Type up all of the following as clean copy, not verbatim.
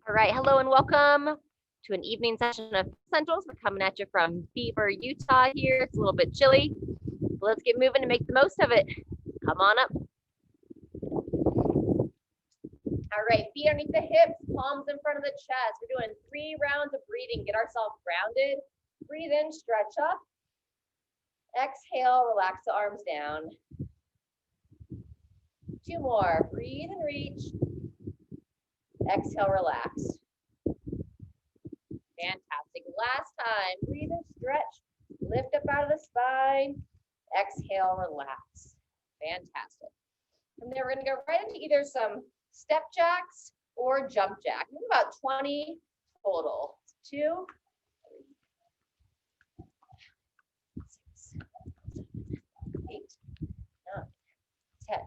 All right, hello and welcome to an evening session of Essentials. We're coming at you from Beaver, Utah here. It's a little bit chilly. But let's get moving and make the most of it. Come on up. All right, feet underneath the hips, palms in front of the chest. We're doing 3 rounds of breathing. Get ourselves grounded. Breathe in, stretch up. Exhale, relax the arms down. 2 more. Breathe and reach. Exhale, relax. Fantastic. Last time. Breathe and stretch. Lift up out of the spine. Exhale, relax. Fantastic. From there, we're going to go right into either some step jacks or jump jack. About 20 total. 2, 3, 6, 8, 9, 10.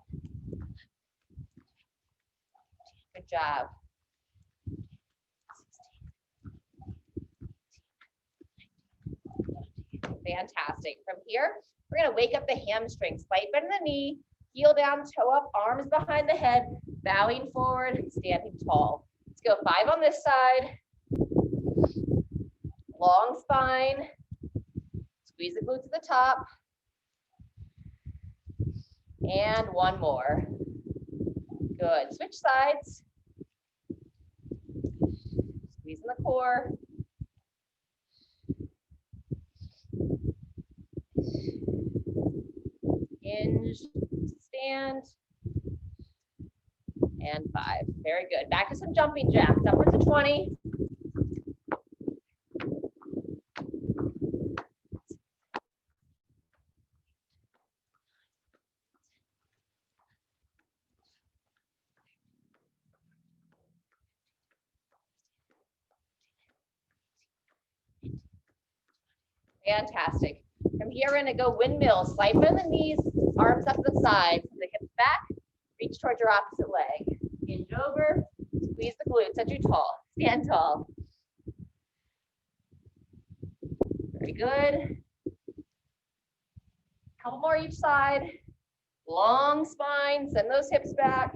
Good job. Fantastic. From here, we're going to wake up the hamstrings. Slight bend in the knee, heel down, toe up, arms behind the head, bowing forward, standing tall. Let's go 5 on this side. Long spine. Squeeze the glutes at the top. And 1 more. Good. Switch sides. Squeeze in the core. Hinge, stand, and 5. Very good. Back to some jumping jacks. Upwards of 20. Fantastic. From here, we're going to go windmill. Slight bend in the knees, arms up the sides, the hips back, reach towards your opposite leg. Hinge over, squeeze the glutes, set you tall. Stand tall. Very good. Couple more each side. Long spine, send those hips back.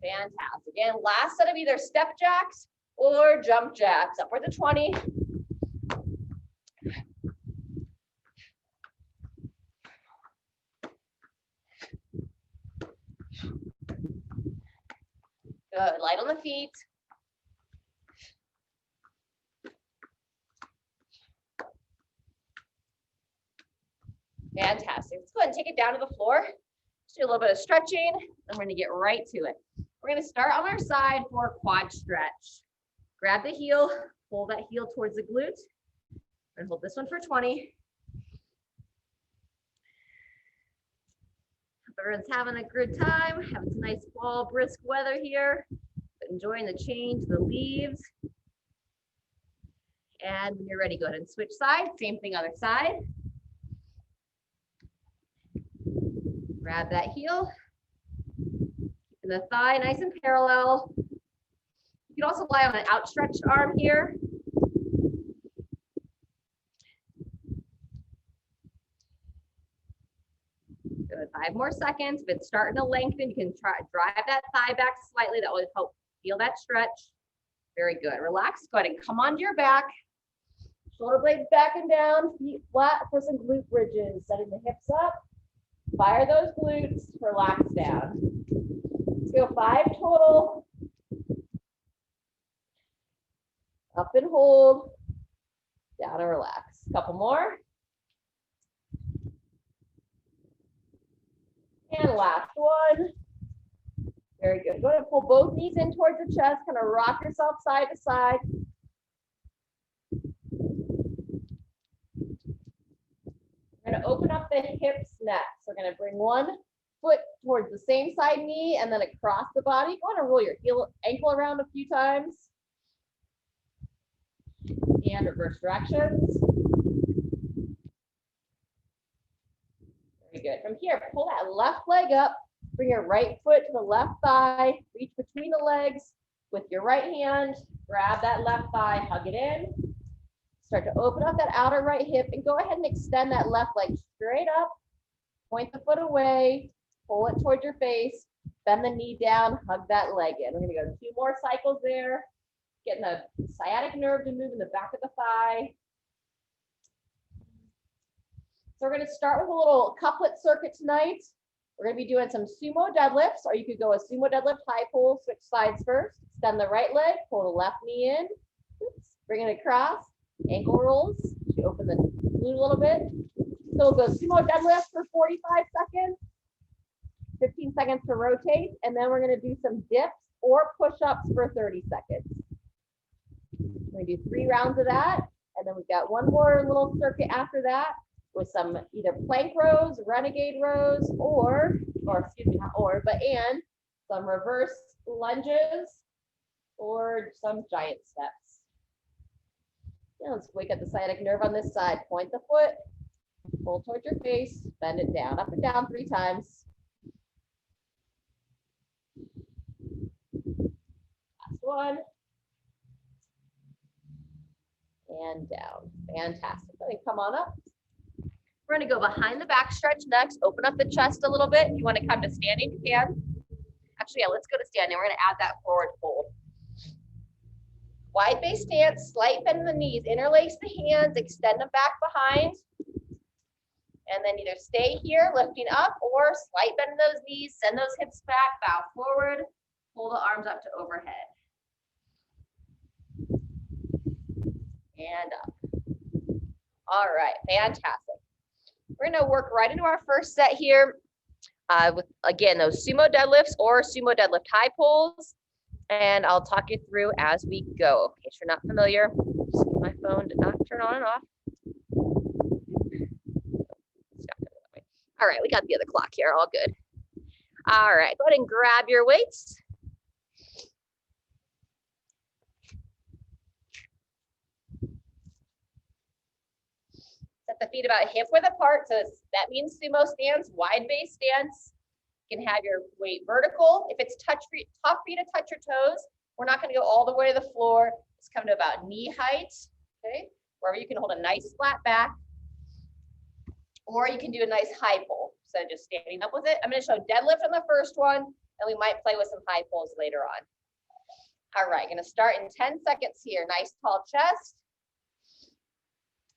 Fantastic. Again, last set of either step jacks or jump jacks. Upwards of 20. Good. Light on the feet. Fantastic. Let's go ahead and take it down to the floor. Just do a little bit of stretching, and we're going to get right to it. We're going to start on our side for a quad stretch. Grab the heel, pull that heel towards the glute, and hold this one for 20. Hope everyone's having a good time, having some nice fall, brisk weather here, but enjoying the change, the leaves. And when you're ready, go ahead and switch sides. Same thing, other side. Grab that heel. Keeping the thigh nice and parallel. You can also lie on an outstretched arm here. Good. 5 more seconds. If it's starting to lengthen, you can try drive that thigh back slightly. That will help feel that stretch. Very good. Relax. Go ahead and come onto your back. Shoulder blades back and down. Feet flat for some glute bridges. Setting the hips up. Fire those glutes. Relax down. Let's go 5 total. Up and hold. Down and relax. Couple more. And last one. Very good. Go ahead and pull both knees in towards the chest. Kind of rock yourself side to side. We're going to open up the hips next. We're going to bring one foot towards the same side knee and then across the body. Go ahead and roll your ankle around a few times. And reverse directions. Very good. From here, pull that left leg up. Bring your right foot to the left thigh. Reach between the legs with your right hand. Grab that left thigh, hug it in. Start to open up that outer right hip and go ahead and extend that left leg straight up. Point the foot away. pull it towards your face, bend the knee down, hug that leg in. We're gonna go 2 more cycles there, getting the sciatic nerve to move in the back of the thigh. So we're gonna start with a little couplet circuit tonight. We're gonna be doing some sumo deadlifts, or you could go a sumo deadlift high pull, switch sides first, extend the right leg, pull the left knee in, oops, bring it across, ankle rolls, you open the glute a little bit. So we'll go sumo deadlift for 45 seconds, 15 seconds to rotate, and then we're gonna do some dips or push-ups for 30 seconds. We're gonna do 3 rounds of that, and then we've got one more little circuit after that with some either plank rows, renegade rows, or excuse me, not or, but and some reverse lunges or some giant steps. Yeah, let's wake up the sciatic nerve on this side. Point the foot, pull towards your face, bend it down, up and down 3 times. Last one. And down. Fantastic. Let me come on up. We're going to go behind the back stretch next. Open up the chest a little bit. If you want to come to standing, you can. Actually, yeah, let's go to standing. We're going to add that forward fold. Wide base stance, slight bend in the knees. Interlace the hands, extend them back behind. And then either stay here, lifting up, or slight bend in those knees. Send those hips back, bow forward. Pull the arms up to overhead. And up. All right, fantastic. We're gonna work right into our first set here with, again, those sumo deadlifts or sumo deadlift high pulls. And I'll talk you through as we go. In case you're not familiar, my phone did not turn on and off. All right, we got the other clock here, all good. All right, go ahead and grab your weights. Set the feet about hip width apart. So that means sumo stance, wide base stance. You can have your weight vertical. If it's tough for you to touch your toes, we're not going to go all the way to the floor. It's come to about knee height, okay? Wherever you can hold a nice flat back. Or you can do a nice high pull. So just standing up with it. I'm going to show deadlift on the first one, and we might play with some high pulls later on. All right, going to start in 10 seconds here. Nice tall chest.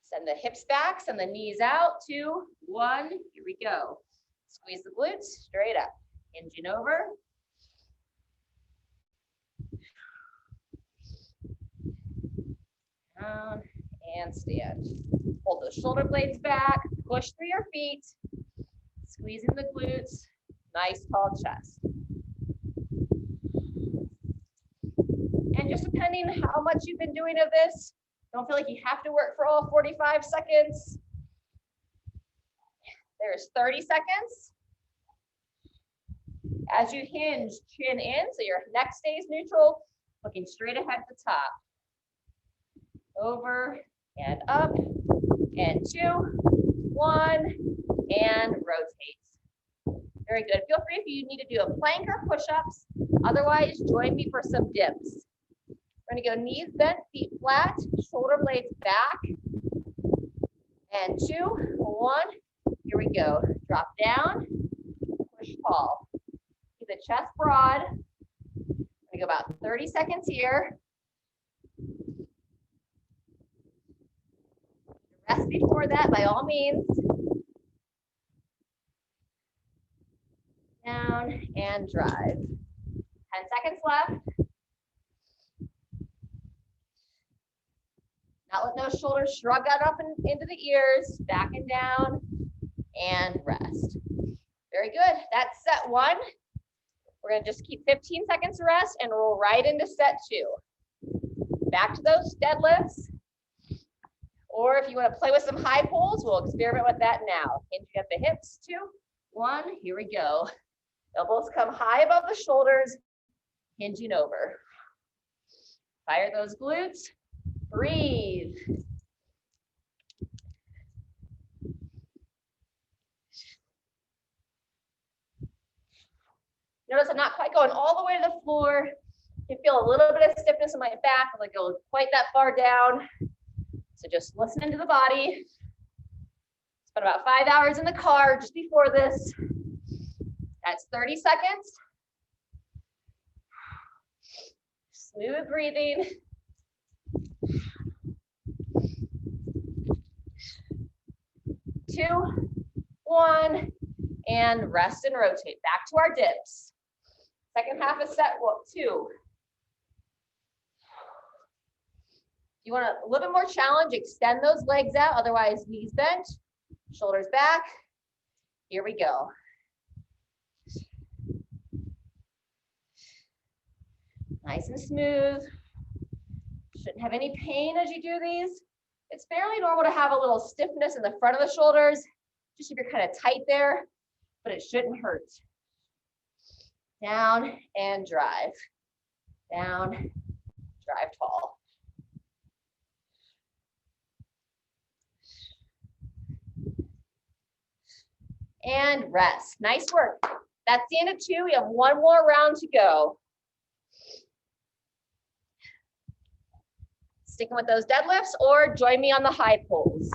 Send the hips back, send the knees out. 2, 1, here we go. Squeeze the glutes, straight up. Hinging over. Down and stand. Hold those shoulder blades back, push through your feet. Squeezing the glutes, nice tall chest. And just depending how much you've been doing of this, don't feel like you have to work for all 45 seconds. There's 30 seconds. As you hinge, chin in, so your neck stays neutral, looking straight ahead at the top. Over and up, and 2, 1, and rotate. Very good. Feel free if you need to do a plank or push-ups. Otherwise, join me for some dips. We're going to go knees bent, feet flat, shoulder blades back. And 2, 1. Here we go. Drop down, push tall. Keep the chest broad. We're going to go about 30 seconds here. Rest before that, by all means. Down and drive. 10 seconds left. Not letting those shoulders shrug out up and into the ears. Back and down and rest. Very good. That's set 1. We're going to just keep 15 seconds to rest and roll right into set 2. Back to those deadlifts. Or if you want to play with some high pulls, we'll experiment with that now. Hinging at the hips. 2, 1. Here we go. Elbows come high above the shoulders. Hinging over. Fire those glutes. Breathe. Notice I'm not quite going all the way to the floor. You feel a little bit of stiffness in my back. I'm like go quite that far down. So just listening to the body. Spent about 5 hours in the car just before this. That's 30 seconds. Smooth breathing. 2, 1, and rest and rotate. Back to our dips. Second half of set 2. You want a little bit more challenge, extend those legs out, otherwise knees bent, shoulders back. Here we go. Nice and smooth. Shouldn't have any pain as you do these. It's fairly normal to have a little stiffness in the front of the shoulders, just if you're kind of tight there, but it shouldn't hurt. Down and drive. Down, drive tall. And rest. Nice work. That's the end of 2. We have 1 more round to go. Sticking with those deadlifts or join me on the high pulls.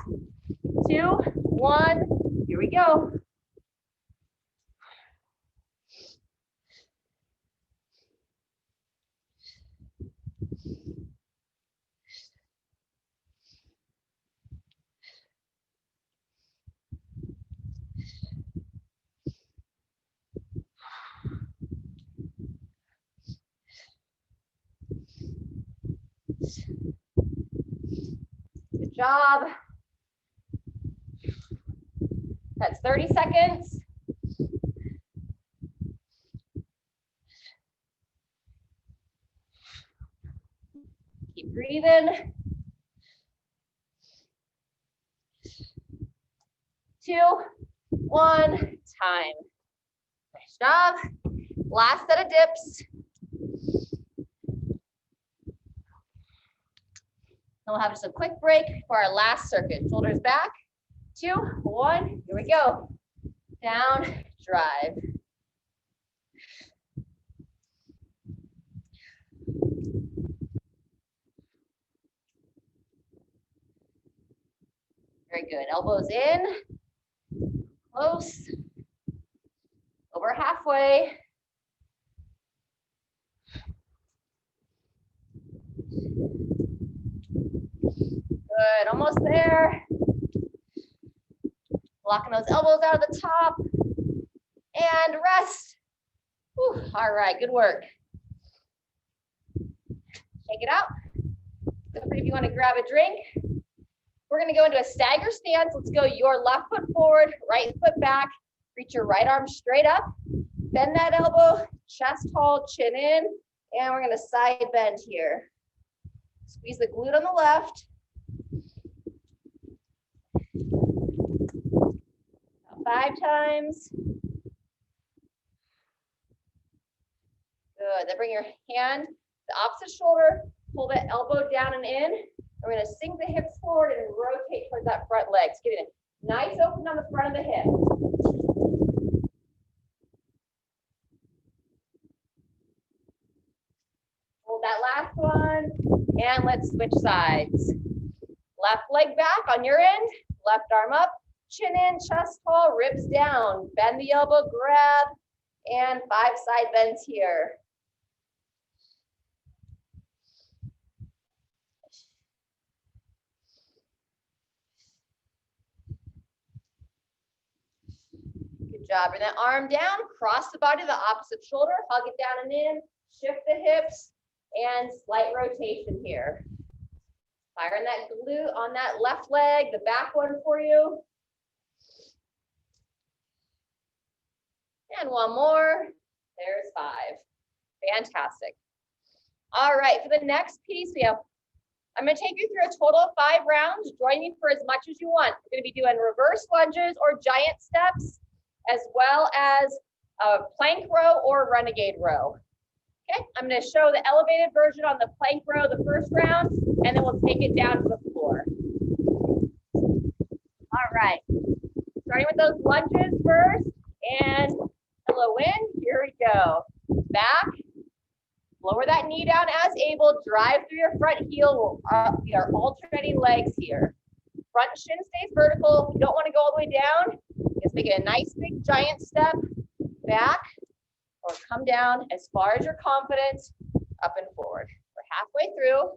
2, 1, here we go. Good job. That's 30 seconds. Keep breathing. 2, 1, time. Nice job. Last set of dips. And we'll have just a quick break for our last circuit. Shoulders back. 2, 1, here we go. Down, drive. Very good. Elbows in, close, over halfway. Good, almost there. Locking those elbows out of the top. And rest. Whew. All right, good work. Shake it out. Feel free if you want to grab a drink. We're going to go into a stagger stance. Let's go your left foot forward, right foot back. Reach your right arm straight up. Bend that elbow, chest tall, chin in. And we're going to side bend here. Squeeze the glute on the left. 5 times. Good. Then bring your hand to the opposite shoulder. Pull that elbow down and in. We're going to sink the hips forward and rotate towards that front leg. So get a nice open on the front of the hip. Hold that last one. And let's switch sides. Left leg back on your end. Left arm up. Chin in, chest tall, ribs down. Bend the elbow, grab. And 5 side bends here. Good job. Bring that arm down, cross the body to the opposite shoulder, hug it down and in, shift the hips, and slight rotation here. Firing that glute on that left leg, the back one for you. And one more. There's 5. Fantastic. All right, for the next piece, I'm going to take you through a total of 5 rounds. Join me for as much as you want. We're going to be doing reverse lunges or giant steps, as well as a plank row or renegade row. Okay, I'm going to show the elevated version on the plank row the first round, and then we'll take it down to the floor. All right, starting with those lunges first, and hello in, here we go. Back, lower that knee down as able, drive through your front heel. We are alternating legs here. Front shin stays vertical. If you don't want to go all the way down, just make it a nice big giant step. back or come down as far as you're confident, up and forward. We're halfway through.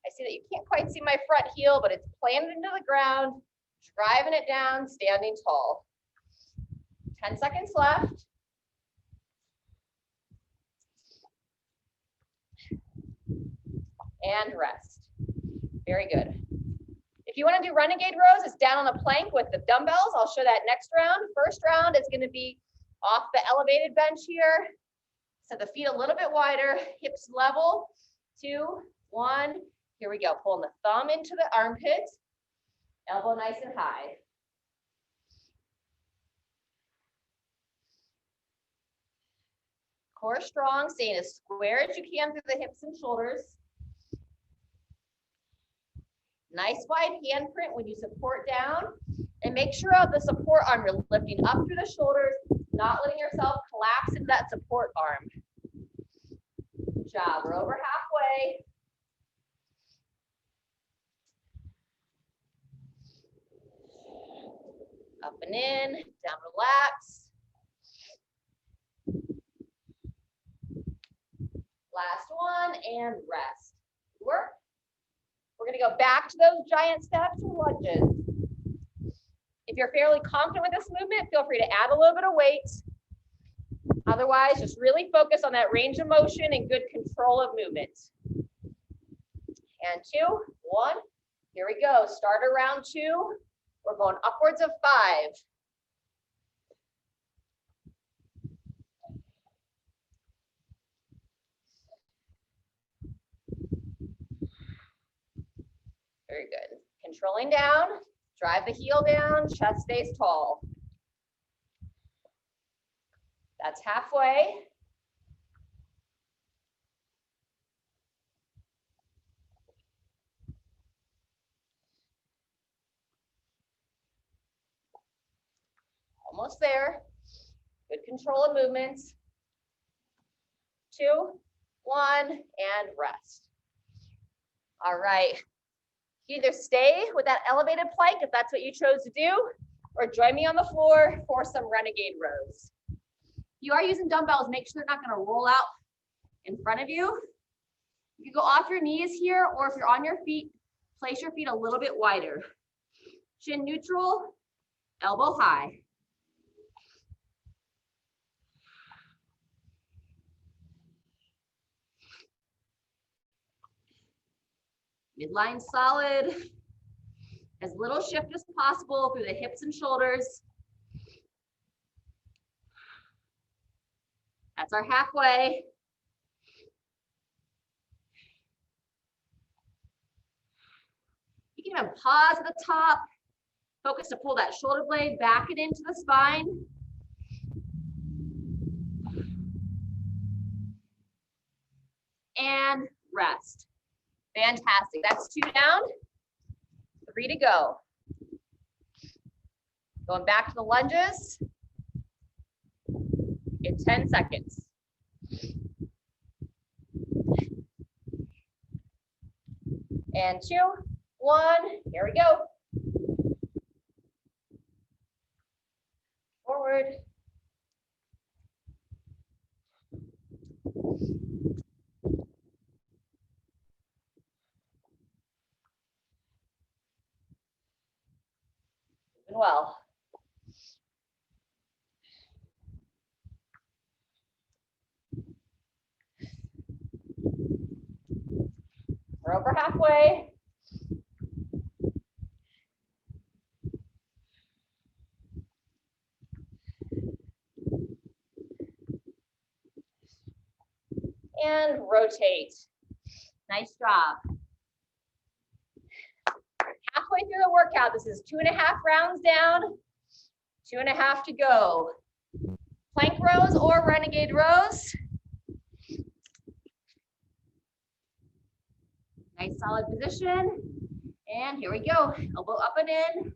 I see that you can't quite see my front heel, but it's planted into the ground, driving it down, standing tall. 10 seconds left. And rest. Very good. If you want to do Renegade Rows, it's down on the plank with the dumbbells. I'll show that next round. First round is going to be off the elevated bench here. Set the feet a little bit wider, hips level. 2, 1. Here we go. Pulling the thumb into the armpit. Elbow nice and high. Core strong, staying as square as you can through the hips and shoulders. Nice wide handprint when you support down. And make sure of the support arm, you're lifting up through the shoulders, not letting yourself collapse into that support arm. Good job. We're over halfway. Up and in, down, relax. Last one, and rest. Work. We're going to go back to those giant steps and lunges. If you're fairly confident with this movement, feel free to add a little bit of weight. Otherwise, just really focus on that range of motion and good control of movement. And 2, 1. Here we go. Start around 2. We're going upwards of 5. Very good. Controlling down, drive the heel down, chest stays tall. That's halfway. Almost there. Good control of movements. 2, 1, and rest. All right. Either stay with that elevated plank if that's what you chose to do, or join me on the floor for some Renegade Rows. If you are using dumbbells, make sure they're not going to roll out in front of you. You can go off your knees here, or if you're on your feet, place your feet a little bit wider. Chin neutral, elbow high. Midline solid. As little shift as possible through the hips and shoulders. That's our halfway. You can even pause at the top. Focus to pull that shoulder blade back and into the spine. And rest. Fantastic. That's 2 down, 3 to go. Going back to the lunges in 10 seconds. And 2, 1, here we go. Forward. Well. We're over halfway. And rotate. Nice job. Halfway through the workout. This is 2.5 rounds down, 2.5 to go. Plank rows or Renegade Rows. Nice solid position. And here we go. Elbow up and in.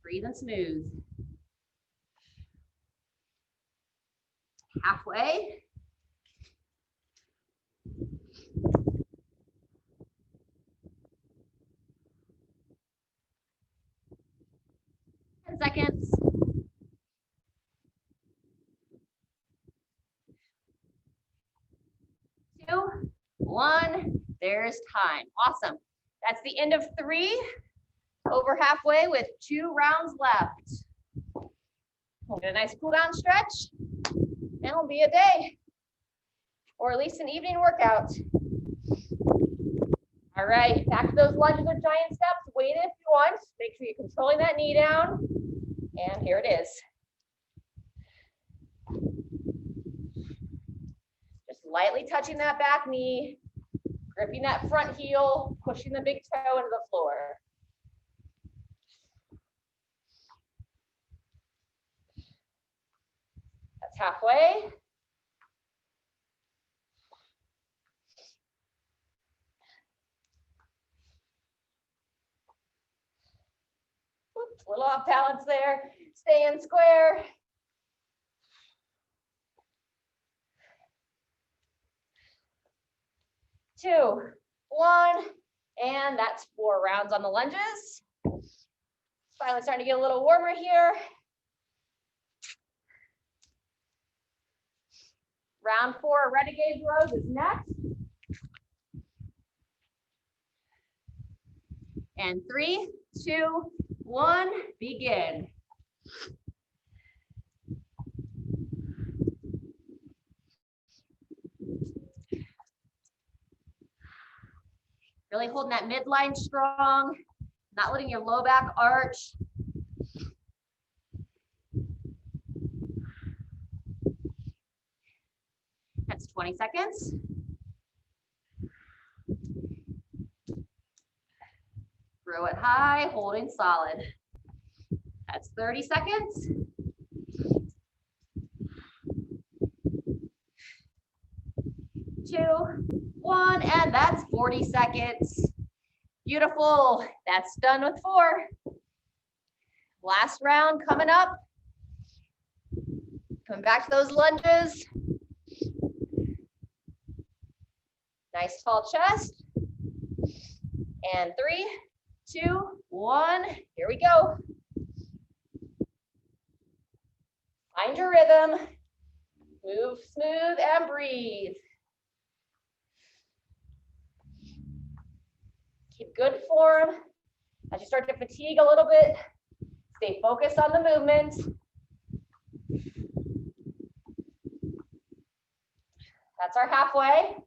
Breathe and smooth. Halfway. Seconds. 2, 1, there's time. Awesome. That's the end of 3, over halfway with 2 rounds left. We'll get a nice cool down stretch, and it'll be a day, or at least an evening workout. All right, back to those lunges with giant steps. Weight it if you want. Make sure you're controlling that knee down. And here it is. Just lightly touching that back knee, gripping that front heel, pushing the big toe into the floor. That's halfway. Oops, a little off balance there. Stay in square. Two, 1, and that's 4 rounds on the lunges. Finally starting to get a little warmer here. Round 4, Renegade Row is next. And 3, 2, 1, begin. Really holding that midline strong, not letting your low back arch. That's 20 seconds. Throw it high, holding solid. That's 30 seconds. Two, 1, and that's 40 seconds. Beautiful. That's done with 4. Last round coming up. Coming back to those lunges. Nice tall chest. And 3, 2, 1, here we go. Find your rhythm. Move smooth and breathe. Keep good form. As you start to fatigue a little bit, stay focused on the movement. That's our halfway.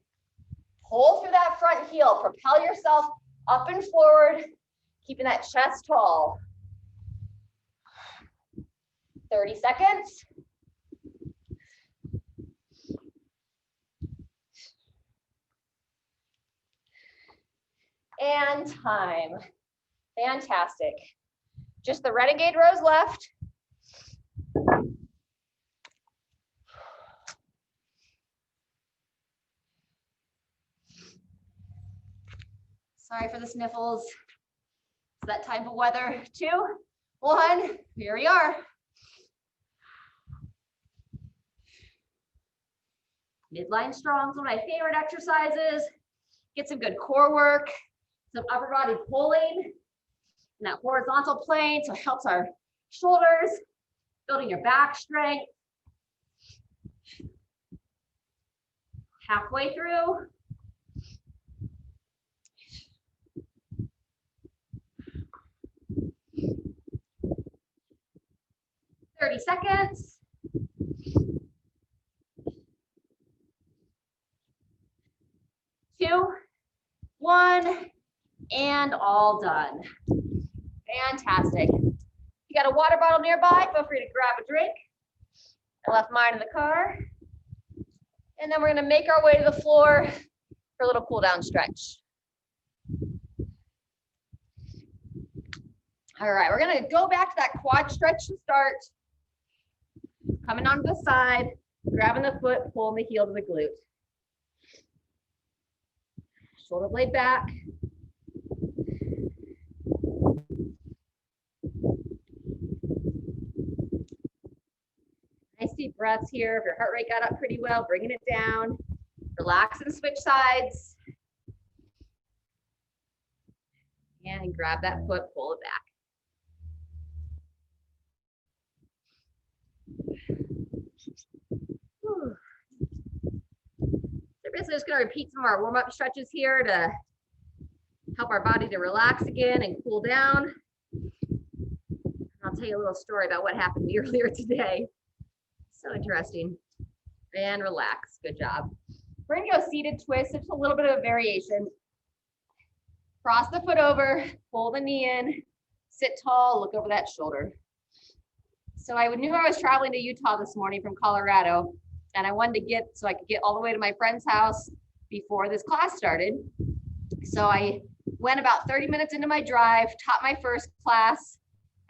Pull through that front heel. Propel yourself up and forward, keeping that chest tall. 30 seconds. And time. Fantastic. Just the Renegade rows left. Sorry for the sniffles. It's that type of weather. 2, 1, here we are. Midline strong is one of my favorite exercises. Get some good core work, some upper body pulling in that horizontal plane, so it helps our shoulders, building your back strength. Halfway through. Thirty seconds. 2, 1, and all done. Fantastic. You got a water bottle nearby, feel free to grab a drink. I left mine in the car. And then we're gonna make our way to the floor for a little cool down stretch. All right, we're gonna go back to that quad stretch to start. Coming onto the side, grabbing the foot, pulling the heel to the glute. Shoulder blade back. Nice deep breaths here. If your heart rate got up pretty well, bringing it down. Relax and switch sides. And grab that foot, pull it back. Whew. So basically just gonna repeat some of our warm-up stretches here to help our body to relax again and cool down. I'll tell you a little story about what happened to me earlier today. So interesting. And relax, good job. We're gonna go seated twist, it's a little bit of a variation. Cross the foot over, pull the knee in, sit tall, look over that shoulder. So I knew I was traveling to Utah this morning from Colorado, and I wanted to get, so I could get all the way to my friend's house before this class started. So I went about 30 minutes into my drive, taught my first class,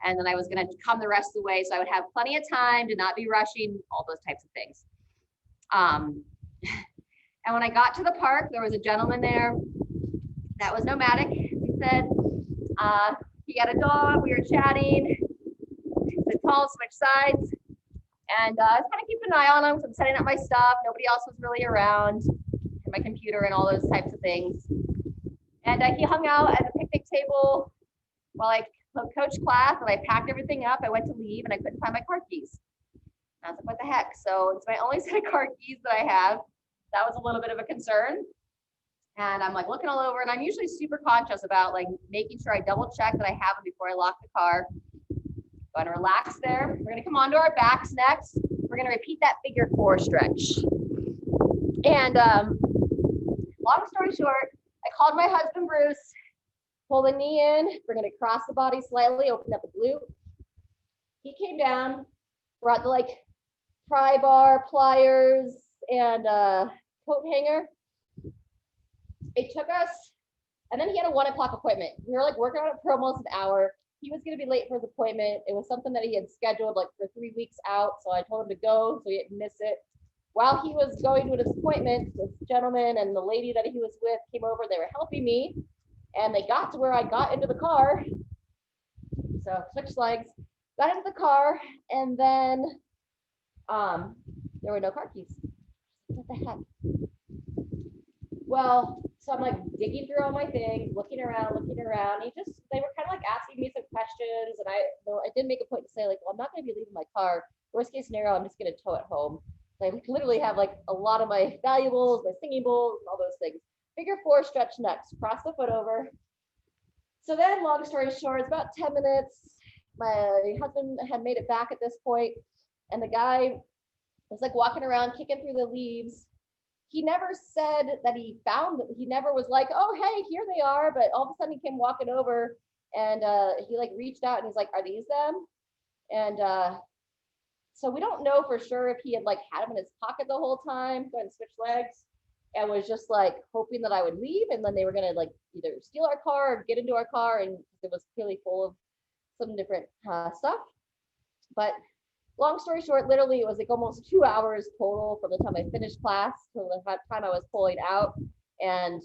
and then I was gonna come the rest of the way so I would have plenty of time to not be rushing, all those types of things. And when I got to the park, there was a gentleman there that was nomadic. He said, he got a dog, we were chatting, the tall switch sides. And I was kind of keeping an eye on him because I'm setting up my stuff. Nobody else was really around, and my computer and all those types of things. And he hung out at the picnic table while I coached class, and I packed everything up. I went to leave and I couldn't find my car keys. And I was like, what the heck? So it's my only set of car keys that I have. That was a little bit of a concern. And I'm like looking all over, and I'm usually super conscious about like making sure I double check that I have them before I lock the car. Gonna relax there. We're gonna come onto our backs next. We're gonna repeat that figure 4 stretch. And long story short, I called my husband Bruce, pull the knee in. We're gonna cross the body slightly, open up the glute. He came down, brought the like pry bar, pliers, and coat hanger. It took us, and then he had a 1 o'clock appointment. We were like working on it for almost an hour. He was going to be late for his appointment. It was something that he had scheduled like for 3 weeks out. So I told him to go so he didn't miss it. While he was going to his appointment, this gentleman and the lady that he was with came over. They were helping me, and they got to where I got into the car. So switched legs, got into the car, and then there were no car keys. What the heck? Well, so I'm like digging through all my things, looking around. They were kind of like asking me some questions, and I did make a point to say like, well, I'm not going to be leaving my car. Worst case scenario, I'm just going to tow it home. So I literally have like a lot of my valuables, my singing bowls, and all those things. Figure 4 stretch next. Cross the foot over. So then, long story short, it's about 10 minutes. My husband had made it back at this point, and the guy was like walking around, kicking through the leaves. He never said that he found them. He never was like, oh, hey, here they are. But all of a sudden he came walking over, and he like reached out and he's like, are these them? And so we don't know for sure if he had like had them in his pocket the whole time, going to switch legs, and was just like hoping that I would leave. And then they were going to like either steal our car or get into our car. And it was clearly full of some different stuff. But long story short, literally it was like almost 2 hours total from the time I finished class to the time I was pulling out. And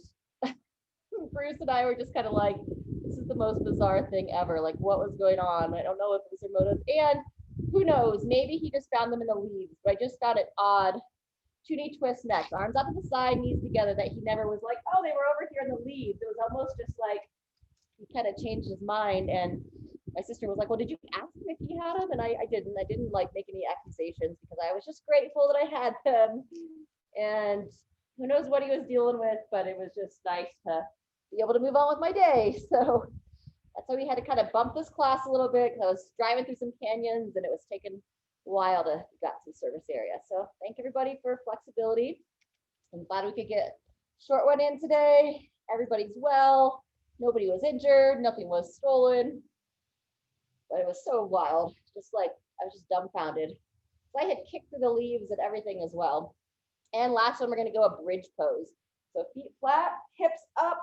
Bruce and I were just kind of like, this is the most bizarre thing ever. Like, what was going on? I don't know if it was their motive. And who knows, maybe he just found them in the leaves. But I just found it odd. 2-knee twist next, arms out to the side, knees together, that he never was like, oh, they were over here in the leaves. It was almost just like he kind of changed his mind. And my sister was like, well, did you ask him if he had them? And I didn't like make any accusations because I was just grateful that I had them. And who knows what he was dealing with, but it was just nice to be able to move on with my day. So that's why we had to kind of bump this class a little bit because I was driving through some canyons and it was taking a while to get some service area. So thank everybody for flexibility. I'm glad we could get short one in today. Everybody's well. Nobody was injured. Nothing was stolen. But it was so wild, just like I was just dumbfounded. So I had kicked through the leaves and everything as well. And last one, we're going to go a bridge pose. So feet flat, hips up,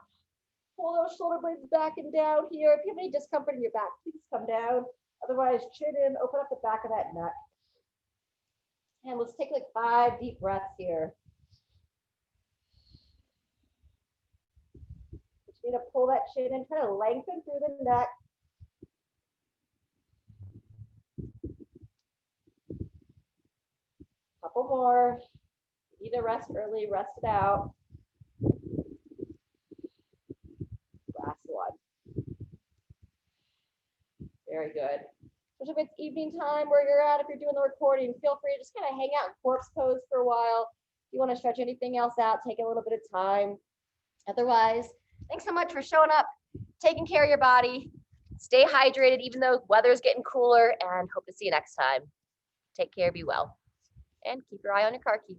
pull those shoulder blades back and down here. If you have any discomfort in your back, please come down. Otherwise, chin in, open up the back of that neck. And let's take like 5 deep breaths here. Just need to pull that chin in, kind of lengthen through the neck. Couple more. You need to rest early, rest it out. Last one. Very good. Especially if it's evening time where you're at, if you're doing the recording, feel free to just kind of hang out in corpse pose for a while. If you want to stretch anything else out, take a little bit of time. Otherwise, thanks so much for showing up, taking care of your body. Stay hydrated, even though weather's getting cooler, and hope to see you next time. Take care, be well, and keep your eye on your car keys.